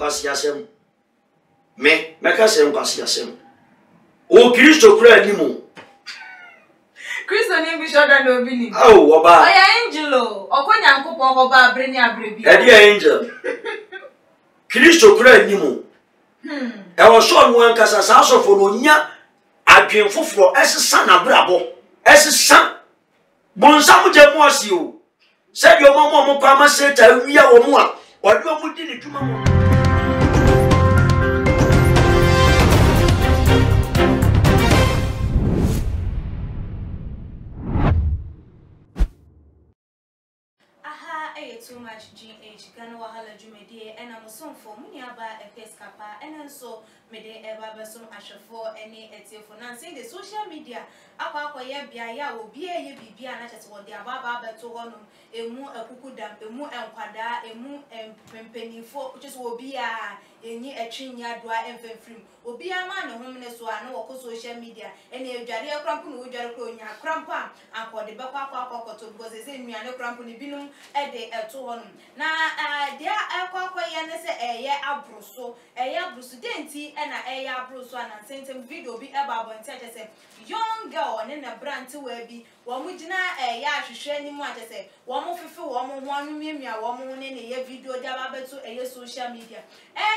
kwasi asem me meka se kwasi asem o Kristo kura ni mo Kristo ni bi shoda no bi ni oh oba oya angel okonya nkopon oba abre ni abre bi e dia angel Kristo kura ni mo e wo so no ankasa sa asofo no nya adwen foforo esesa na brabo esesa bonsam je mo asi o se bi o mo kwa ma seta wiya wo mo a odi o mu di ni dwuma mo too much GH Gana Wahala Jumede and I'm some for Muniaba Epescapa and so Mede Eba Besum Ashafo any for Nancy the social media Apa Bia will be a bibia and that's what the Ababa Betonum emu akukudam emu enkwada emu empempeni fo which will be a enyi atwinya doa emfemfrim obi ama ne homne so ana wo social media ene adware akrampo no adware kro nya akrampo akode bekwa akwakoto because they say nnuane akrampo ne binum ede eto honum na dia akwa ye ne se eye abruso denti na eye abruso ana sentem video bi eba bonti ate se young girl ne na brand we bi wo mu gina eye ahwehwe ni mu ate se wo mu fefe wo mu ho anu miamia wo mu ne ye video dia ba beto eye social media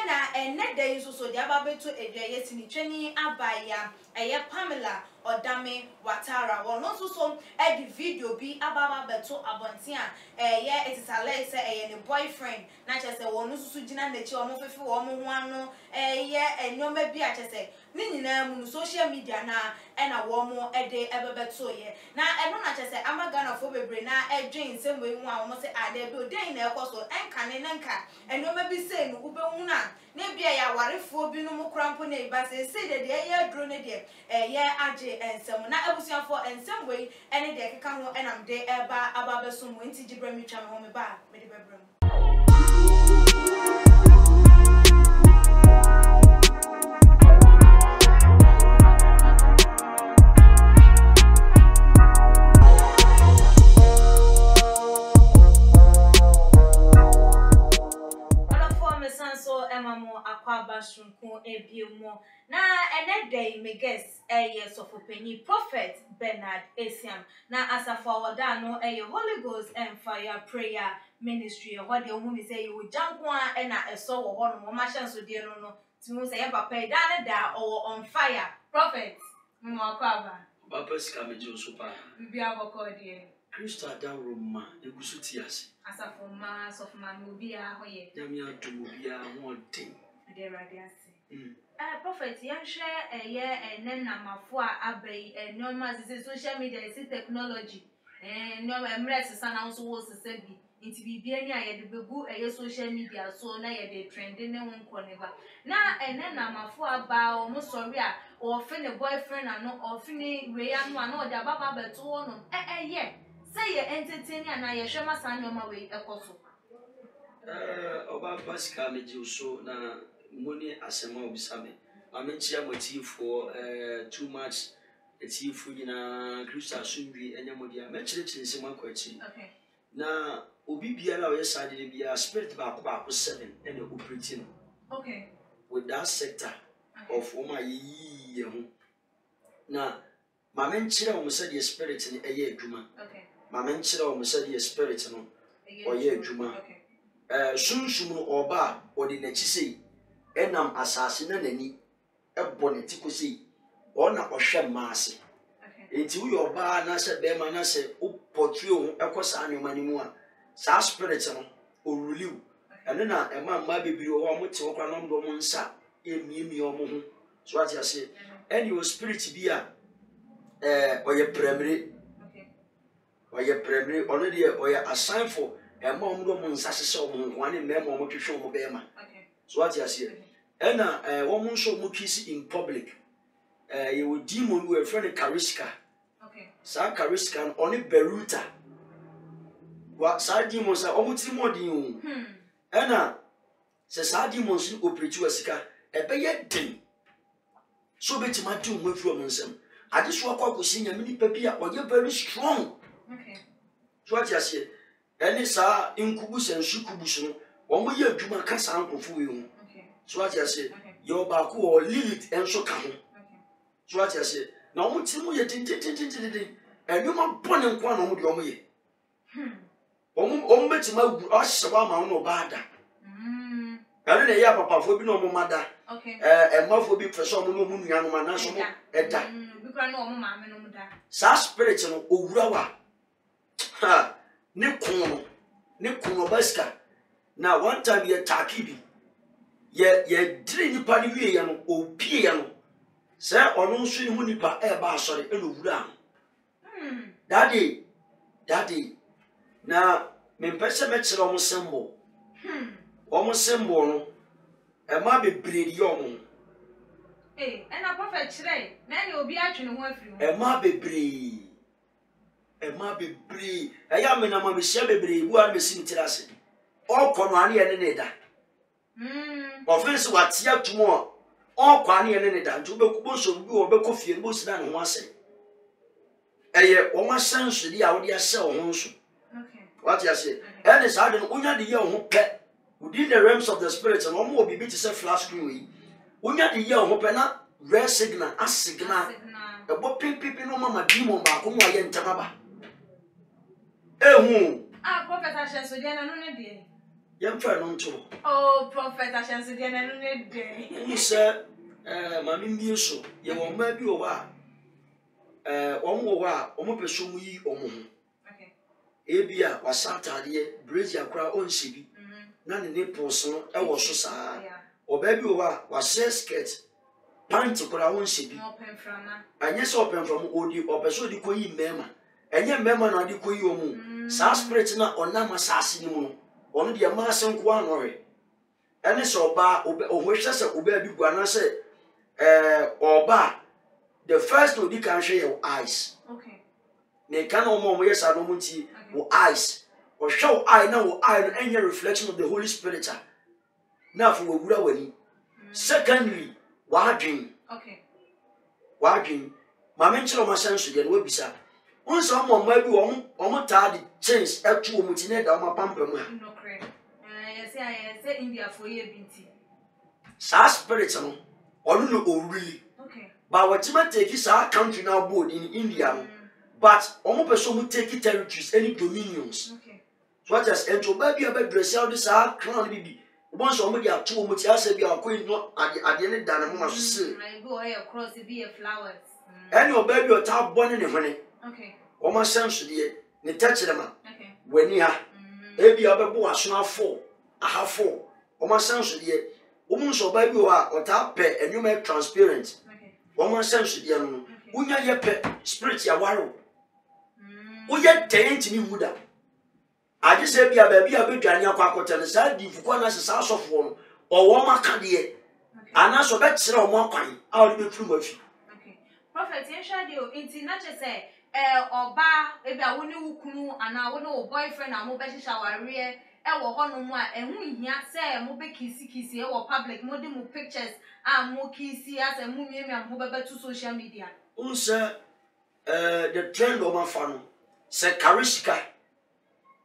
na ene dey so dia ba beto edwaye tini twani abaya eye Pamela Odame Watara wo no so the video bi ababa beto abonte a eye etisale se eye ne boyfriend na chese wo no so gina na chi wo mu fefe wo mu ho anu eye enyoma bi a chese ni nyina mu social media na wo mu ede ebebeto ye na eno na chese amagana fo bebre na edwen nsem we hu a wo se ade bi odin na ekoso enka ne nka enyoma bi se no ubehu na bia ya warefo bi no mu krampo na iba se de ye dro ne de ye age ensem na abusuafo ensem we ene de keka ho enam de eba ababeso mu nti gibra mi twa me ho me ba me de bebram Akwabashunku ebiumo na enedey me guess sofopeni Prophet Bernard Esiam na asafo wada no Holy Ghost and Fire Prayer Ministry what the woman say you jankwa na eso wo ho no ma hyanso de no timu say papa da on fire Prophet mwakwaba papa sika meje super bibia boko de Kristo ada Roma egusu tiase asafo ma sofuma no bia hoye nyame atomo bia ho den de radiasi Prophet yanhwe enena mafo a abai normal social media is technology normal emrese sana nso wo sese bi nti bibia ni ayede begu social media so na yede trending ne wonko ne ba na enena mafo aba o mo sorry a o fe ne boyfriend ano o fe ne we anu ana o da baba beto no ye say ye entertain ana ye hwema san no ma we ekoso oba pascal meji so na money asema obisame amenchia motifo too much etifu nyina Kristo asumbi enyamodia mechire nsema akwachi okay na obi biara o yesade de bia spirit ba 7 and operating okay with that sector of oma yi hu na mamenchire o mse de spirit ni eye adwuma okay mamenchire o mse de spirit no oye adwuma okay sunsum no oba odi na chisei enam asase na nani eboneti kosi ona ohwe maase enti wo yoba na se be ma na se o portray o ekosa anoma ni mu a sa spirit no o relieve ene na ema mma bebiri o mo te okwa no ndo mo nsa emiemi o mo ho so ati ase eni o spirit bi a oye primary oye primary ono de oye assign for ema o ndo mo nsa sese o mo ho ane mema o mo twehwe o mo be ma so ati ase ena wo mo nso mo twisi in public you will demon we friend Kariska okay sa Kariska on Beruta wa sa demon sa omuti modin o ena se sa demon so operate wasika ebeye den so betima ti o mafiri o nsem ade so akwa kosi nyame ni papia oye very strong okay so ati ase eni sa inkubu sensu kubu so wo mo ye adwuma ka sa ankofo we hu So what you say? Your back or Lilith and so come. So what you say? Now, what's in your tin, and you might put in one on your way. Bet my us about my own bad. I don't know, Papa, for being no mother. Okay, and more for being for some young man, at that. Such spirits and Urawa. Ha, Nikuno Baska. Now, one time you're Takibi. Ye dream Panivian or Piano. Sir, or no swing Munipa air sorry, and Uran. Daddy. Now, Mempesa met almost symbol. Almost symbol. A mabby breed young. Eh, and a prophet today. Then you'll be actually one for you. A mabby breed. A mabby breed. I am in a mabby shabby breed, who are missing terrace. All Conwani and Neda. Offense what's yet tomorrow. All Quani and Neda. To be Bush of you or Becofi and Bush than one say. A year, or my son should be out there sell also. What you say? And it's hard and only the young pet. Within the realms of the spirits, and one will be beat to say flash screen. When you're the young opener, rare signal, as signal. A what people no mamma demon back whom I enter. Ah, Prophet Ashensudiana, no day. Young friend on tour. Oh, Prophet Ashensudiana, no day. You said, Mammy Muso, you will maybe a while. One more while, almost pursue me or moon. Abia was Saturday, Brazil crowd on CB. None in Naples, I was so sad. Or baby was says skirt, pint to our own CB. And yes, open from Odi or Pesodi Koyi Mema. And yet, Mema and the Koyomu, Saspretna or Nama Sassino, only the Amasan Quanore. And it's all bar or wishes of baby Guana said, or bar. The first will be can share your eyes. Okay. They cannot more yes, I don't or eyes. Or show I know I any reflection of the Holy Spirit. Now for Gura. Secondly, warding. Okay. Warding. My mention of my sense again will be sir. Once someone might be on tired change up to Mutinette on my pamper. No, yes, I say India for ye binti. Sa spirits or no really. Okay. But what you might take is our country now board in India. But almost person will take territories, any dominions. Okay. So what just enter baby about dress out this our crown baby. Once somebody are two much as be our queen not at the end than a must say. I go across the be a flowers. And your baby or top born in the honey. Okay. Or my son should be the touch them. Okay. When you are baby a baby was now 4. I have 4. Or my son should be almost so baby or top pet and you make transparent. Okay. Or my son should be when you pet spirit ya warrow. We get 10 to me, Muda. I just say, be a baby, a bit, and your quack and said, if you want us a house of one or one candy. And also that's one kind. I'll be through with you. Okay. Prophet, you shall do it. Not just say, or bar, if I won't know who and I won't know boyfriend, I'm better shower rear, or one more, and we here say, Mobe kissy, or public, modern pictures, and more kissy as a movie and move to social media. Oh, sir, the trend of my family. Say Karishka,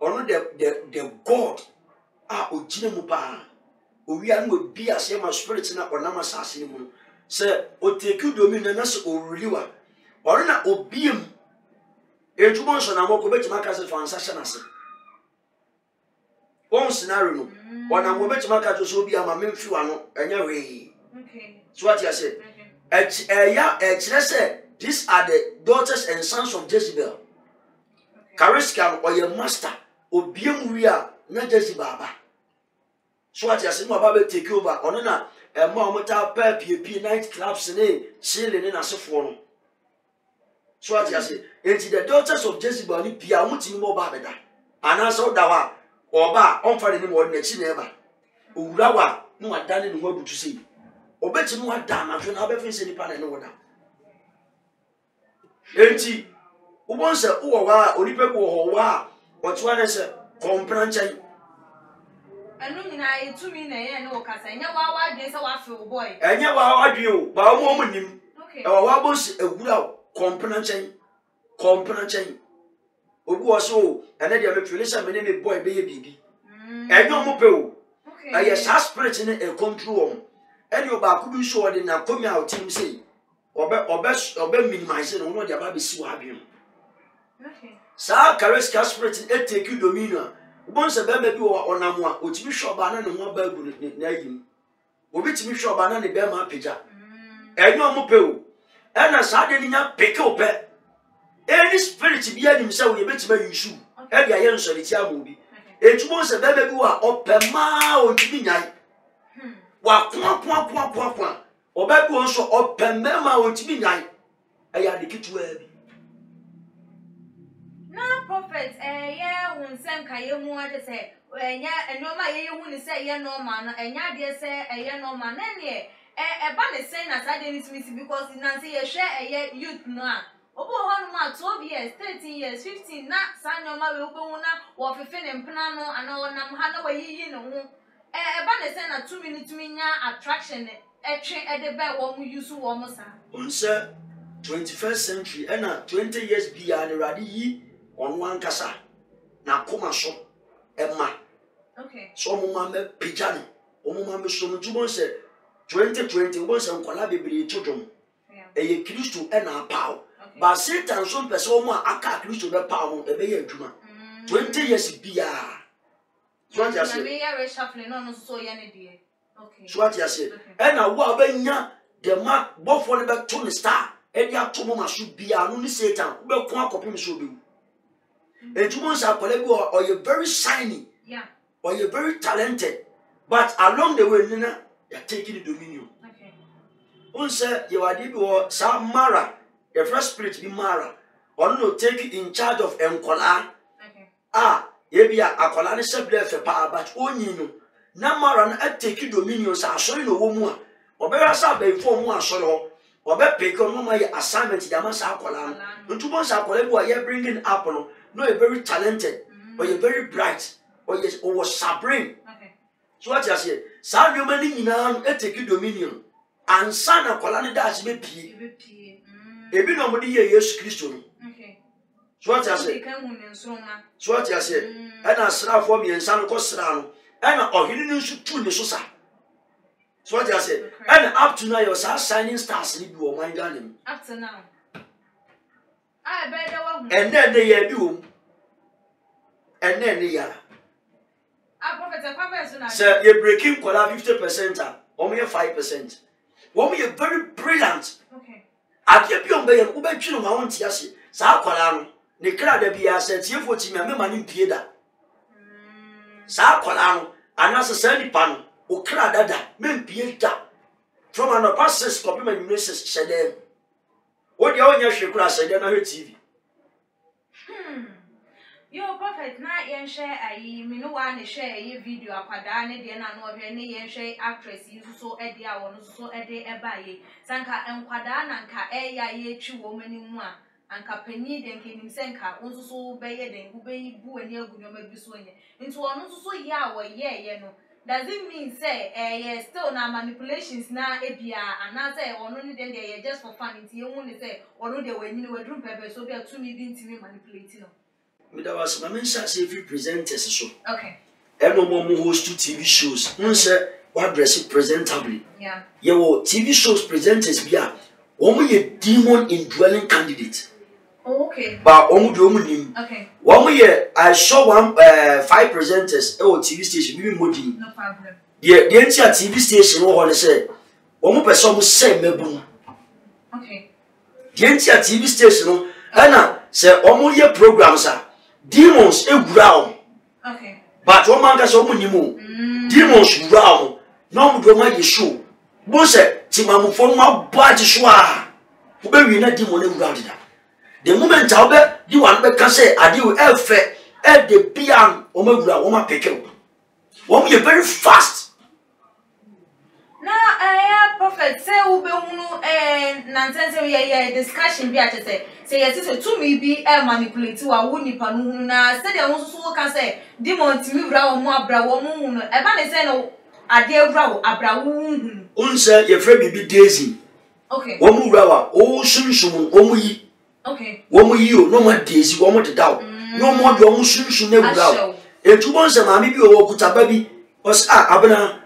or the God, Ujinamupa, we are no be as a spirit in our Nama Sassimum. Say, or take you dominance or Riwa, or not obium. A 2 months on a more bet Macas for Sassanas. One scenario, one I will bet Macas will be a Mamma and your way. Okay. So what you said, let's say, these are the daughters and sons of Jezebel. Kariska or your master, or Biamuria, not Jezebel. So what you say, my baby take over, or not a Mamata P night clubs and a chilling in a sophomore. So what you say, it's the daughters of Jezebel, Piamuti more Babada, and also Dawa, or Ba, on for any more than never. Urawa, no, I done in what to see. Or bet you more damn, I can have everything in the pan and order. Enti once a wa oni pe ko wa oto ana se compranchen anu nyina etumi na ye na okasa nya wa adwen se wa fe boy enya wa adwen o ba mo nim e wa boss egura compranchen obu o so ene dia me feel say me ne me boy be ye bibi enya mo pe o Aye sa spirit in a control. And your back could be sure in a come out team say, or minimize it on what your baby see have you. Sa Kareska spirit in take you dominion. Once a baby or Namwa, which you shop banana and one baby near him. Which you shop banana and bear my picture. And no more. And I suddenly pick up any spirit to be himself, you bet you shoe. Every answer is your movie. It was a baby who are up a mile to be night. While or baby also up a memo to be night. I had the kid to wear. Now, prophet, yeah, when Sam Kayamu to say, when ya and no my you want to say, yeah, no man, and ya dear say, a yeah, no man, and yeah, a ban is saying as I didn't miss because Nancy a share a year youth now. Over 12 years, 13 years, 15, not sign your mother, or for fin and piano, and all Nam Hanover, you know. A ban is saying a 2 minute attraction, a train at the bed one we use to warm us. Sir, 21st century, and 20 years beyond the Radi on one casa. Now come and shop, Emma. Okay. So, Mamma Pijani, or Mamma Somutumo said 2020 was on Collabi children. A cruise to end our power. But Satan some person more aka cruise to the power, a bay juma. 20 years be so what you say? So what you say? And a wabenya, the mark, both for the Tony Star, and ya Tomoma should be only Satan, well, copy should be. And two months are collect or you're very shiny, yeah, or you're very talented, but along the way, Nina, you're taking the dominion. Okay. Unse, you are the Sam Mara, the first spirit be Mara, or no take in charge of Encola. Okay. Ah, Yebia, a colani seble for power, but only no. Namaran at take dominions are showing a woman, or better sabe for one solo, or better pick on my assignment, Damasa Colan. And 2 months are collect bringing up on. No, you're very talented, or you're very bright, or yes, or was sabrine. Okay. So what you say? Some human now take dominion, and son of Colani dash me pee. A bit nobody here, yes, Christian. Okay. So what you say? So what you say? And I slap for me and son of Cosrano, and or he didn't shoot 2 the Sosa. So what you say? And up to now, you're signing stars, sleep your mind darling. Up to now. I better and then they do. And then they are. Sir, you're breaking 50%, or 5%. One you're very brilliant. Okay. I keep you on by a Uber Chino, I want to see. Sacolano, Nicola de Bia said, you for Timmy, man in Pieda. Sacolano, and as a sandy pan, or Cradada, men Pieta. From an opposite compliment, Mrs. Shadem. What the owner should cross, I don't know TV. Your prophet na yen share ayi me no wa ne share ayi video akwada ne de na no hwe ne yen share actress yi so e de a wono so e de e ba yi sanka enkwada na nka e ya ye twi wo mani mu a anka pani de nke nim senka wonso so be ye den gu be bu ani agu no ma bi so nye nti wono so ye a wo ye no does it mean say ye still na manipulations na ebia ana say wono ne den de ye just for fun nti ye hu ne say wono de wani ne wadrum pepe so be a to me bi ntimi manipulate no. There was my mention every presenters so. Okay. Every mom host 2 TV shows. No sir, what dress it presentably. Yeah. Your TV shows presenters be a woman a demon indwelling candidate. Oh, okay. But woman okay. 1 year I saw 5 presenters on TV station. We modi. No problem. The entire TV station what say. Woman person say mebu. Okay. The entire TV station and say omo programs are demons ground. Okay. But woman can so many more. Demons ground. No do my show. Bose timamu for my body shwa. Ube we na demon ground that. The moment I be you want be can say adi we efe e de bian o ma ground o ma pick up. Woman you very fast. Na prophet say ube hunu nonsense we discussion bi a say yes to me be manipulate wa wo nipa no hunu na say de won so ka say demon timi wura wo mo abra wo mo hunu e ba ne say no ade wura wo abra wo hunu unse ye frɛ bibi Daisy. Okay. Wo mo wura wa o sunsun wo mo yi. Okay. Wo mo yi o no ma Daisy wo mo dedaw. No mo do wo sunsun na wura wo. Etu bon se ma mi bi o kuta ba bi os abena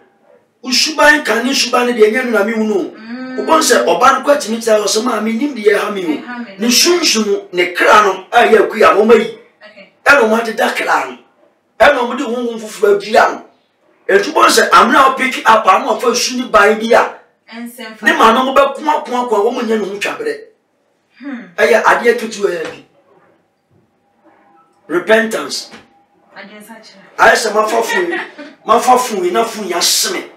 usuban kan ni suban de enye na mi hunu ubon se oban kwa timi tsa so ma mi nim de ha mi hu ni sunsun ne kra no aye akuya mo mai eno ma de dakra no eno mo de hunhun fufu adua no etubon se amna pick up am of suni ban bia ne ma no mo be ko wo mo nya no hu twabere aye ade tutu bi repentance I say my fafu ina fu ya seme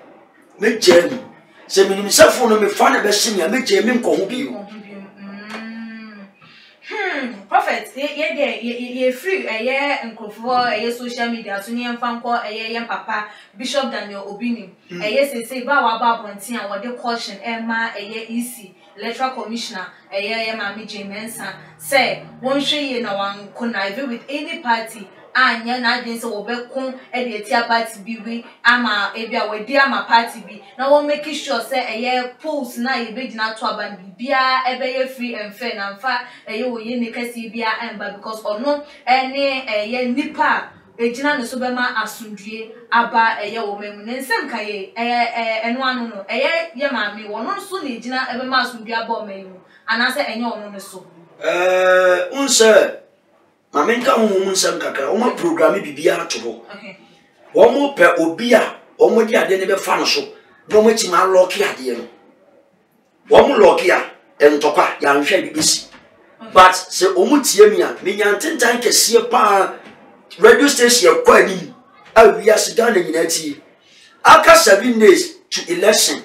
me jemi se minim se fu no me fa na be seme ya me jemi nko ho bi prophet ye free ye nkofo ye social media so ne emfa nko ye papa Bishop Daniel Obini ye say ba wa ba brontin a wo de caution ma ye EC electoral commissioner ye Mami Jemensa say won hwe ye na wan connive with any party anya na adin se wo be kun e de tia party bi wi ama e bia we di ama party bi na won make sure say ye polls na ye be gina to aban bia e be ye free and fair na mfa ye wo ye ne kasi bia emba because ono ene ye nipa ejina ne so be ma asundue aba ye wo memu ne nsem ka ye eno anu no ye Mami wo no so ne ejina e be ma asundue aba o memu anase enye ono ne so unse Mamenka humu nsam kakra o ma program bibia to ho o mo pe obi a o mo di ade ne be fa no so no mo ti ma lock ade no o mo lock ya entokwa ya nhwe bibisi but se o mo tie mi a me nyantentan kese pa radio station kwa ni a wi asida na nyina ti aka 7 days to election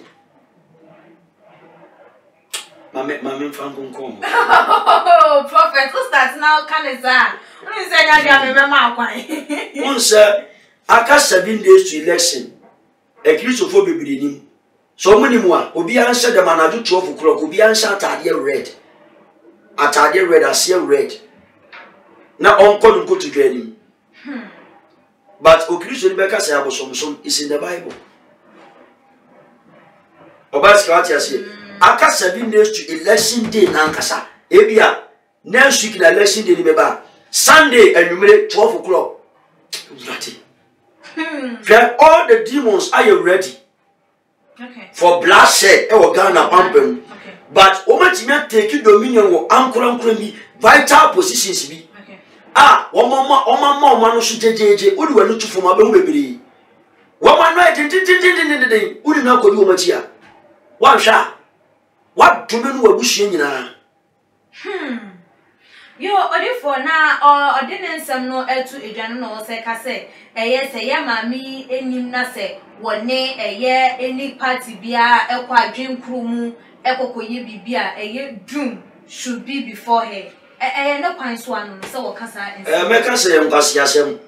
Mame Franco. Oh, prophet, who starts now? Can it say? Who say that you have a mama? One sir, after 7 days to election, a Christopher be so many more. Obi answer the man at 12 o'clock. Obi answer at red. At red, I see red. Now uncle go to get him. But Okristo Rebecca say some is in the Bible. Obaska say. After 7 days to election day nankasa ebia next week na election day ni beba Sunday and 12 o'clock all the demons are you ready for bloodshed e wo Ghana pampem but o ma timia take dominion wo ankura mi vital positions bi wo mama no so jejeje odi wanu tufo ma be hu bebere wo ma no edin odi na akodi wo ma chia wan hwa what do you know about Yo, for now, or didn't some no to a general say, yes, a Mami, any nase, one nay, a year, any party beer, a quite dream crew, echo ye beer, a year doom should be before her. No pines one, so Cassa, make us say, Gassiasem.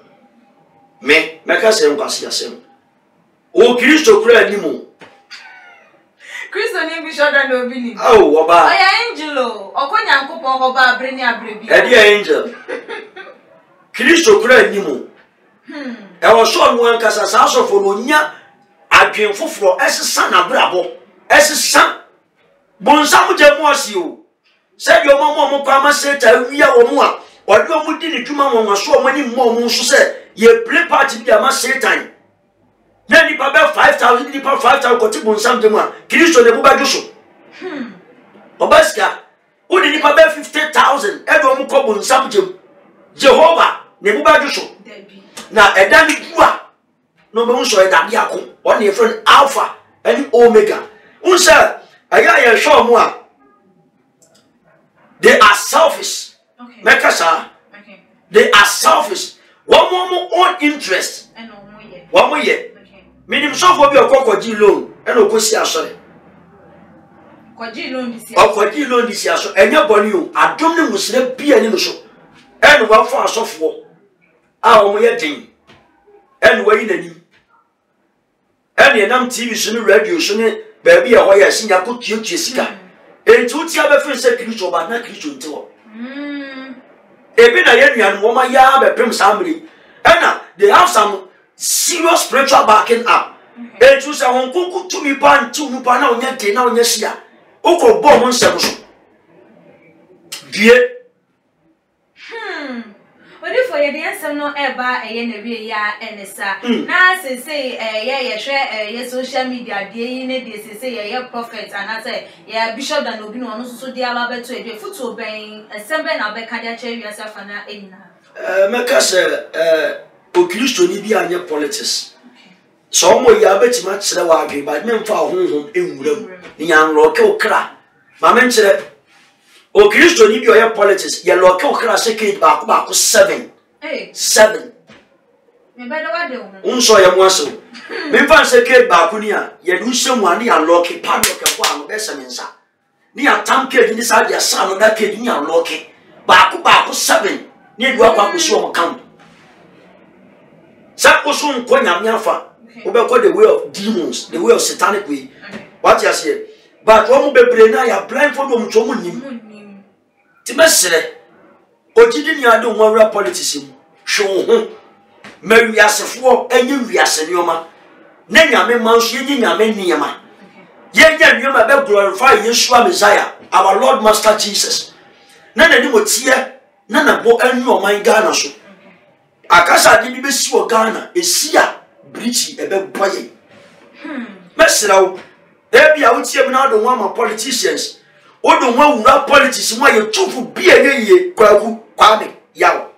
Make us say, Gassiasem. Oh, Christo Credimo. Christo ni Bishop Daniel Obini. Oh, Oba. Oya Angelo. Okonya nkopon Oba Breni Abrebi. Edi Angel. Christo kura ni mu. E wo so no ankasa sa asofo no nya adwen foforo esesa na brabo. Esesa. Bonsam je mu asi o. Se yo mo kwa ma seta wia wo mu a. Odi o mu di ni dwuma won aso o mani mo mu so se ye play party bi ama Satan. Na ni baba 5,000 ni pa 5,000 ko ti bonsam de mu a Kristo ne bu ba dwoso obaska odi ni baba 50,000 e do mu ko bonsam jem Jehovah ne bu ba dwoso na eda ni bua no be unso eda dia ko o ne friend Alpha and Omega unsa aya ya show mu a they are selfish make us they are selfish one more own interest one more ye minim so for bi okokodi loan e no kosi asore kwaji loan disi okodi loan disi aso enye boni o adom ne musire bia ni no so e no wa fa asofo a o mo ye din e no wayi nani e ne nam TV so ne radio so ne ba bia ho ya sinya ko tuetue sika e tu ti abefe se Kristo ba na Kristo nti ho e bi na ye nuan wo ma ya be pem samri e na they have some serious spiritual backing up. E tu say won kunku to mi ban tu mu ba na onya de na onya sia. Oko bo mo nsem so. Die. before you answer no eba we ya enesa na say ye social media dey ne dey say ye prophet and say ye bishop dan obi no so dey aba beto e futu ben sembe na be ka dia che wi asafa na enina meka se o Kristo ni bi anye politics so mo ya betima kire wa adwe ba me mfa honhom enwuram ni yan roke okra ma me kire o Kristo ni bi o ye politics ye roke okra secret ba ko 7 7 me be do wade o unso ye mo aso me mfa secret ba ko ni a ye du hyemu ani ya roke padlock e ko an be se mensa ni atam cage ni sa dia sa no da cage ni ya roke ba ko 7 ni edu akwa ko si o camp sa ko so nko nyame afa obeko the way of demons, the way of satanic way. What you say? But one bebre na ya blindfold wo mto mo nim. Ti mesere. Ogidi ni ade won real politics mu. Hwe ho. Ma wiasefo enye wiase nioma. Na nyame manso enye nyame niema. Ye nya nioma be glorify Yeshua Messiah, our Lord Master Jesus. Na ni mo tie na bo anu oman Ghana so. Akasa de bi be si wo Ghana, esia Brichi ebe boye. Mesrawo. Ebi a wutie na do ma politicians. O do ma wura politics mo ye tufu bia yeye kwaku kwame yawo.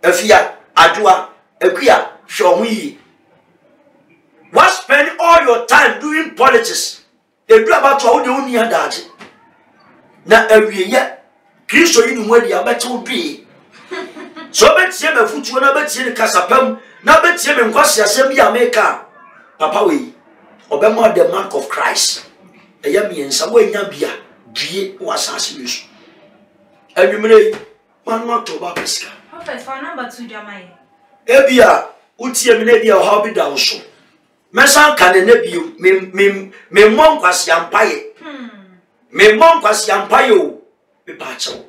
Afia adua akuya hwo yi. What spend all your time doing politics? Edu about wo de oni adaje. Na awieye Kristo yi ni mo dia beto dwe. So betie me futuo na betie ni kasapam na betie me nkwase asem ya meka papa we obemo the mark of Christ eya miensa wo nya bia due wasase yesu anwumre manu to ba peska prophet for number 2 jamai ebia utie me na bia o ha bi da wo so mesan ka ne bio me mo nkwase ampaye me mo nkwase ampaye o be pa chewo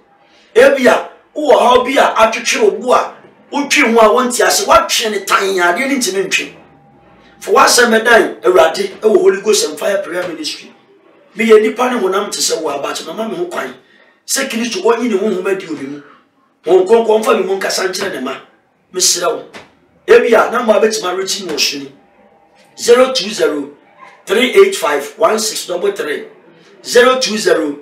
ebia wo ha bi a atwetwe obu a utwi ho a wonti ase watwe ne tan ade ne ntime ntwe for wasemedan awurade e wo Holy Ghost and Fire Prayer Ministry me ye nipa ne honam te se wo abache mama me ho kwan se Kristo onyi ne honhom adi obi mu won konkon fa me mu nkasa nkire ne ma me sira wo ebia na mo abetima rechi no hwini 020 385 1633 020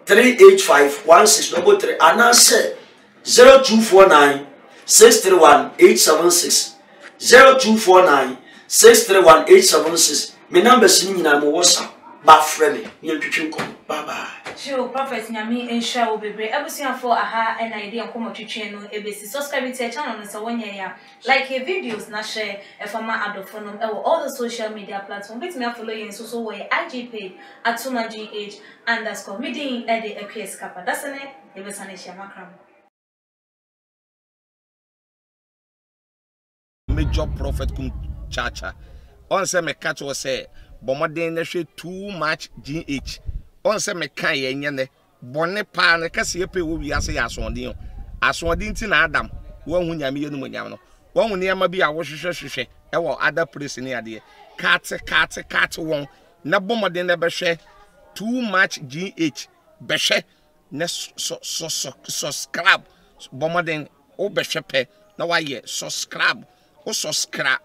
385 1633 anase 0249 631 876 0249 631 876 me number sini nyina mo WhatsApp ba frame me ntwetwe nkom bye bye Sure prophet nyami ensha wo bebre abusiafo aha and idea nkomo twetwe no ebesi subscribe to channel no so wonya ya like your videos na share e fama adofonom e all the social media platform bit me follow you so wo IG page @atuma_gh_ ede APS kapa that's ne ebesane share makram major prophet kum chacha on say me catch was say bomoden na hwe too much GH on say me kan ye nyene bone pa na kase ye pe wo wiase ya asondin ti na adam wo hu nyame ye no nyam no wo hu ne ma bi a wo hwehwehwehwe e wo other place ni ade kat won na bomoden na be hwe too much GH be hwe na subscribe bomoden o be hwe pe na wa ye subscribe o subscribe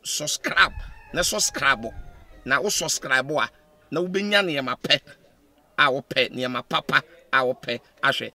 subscribe na subscribe na o subscribe a na wo benya ne ma pe a wo pe ne ma papa a wo pe ahwe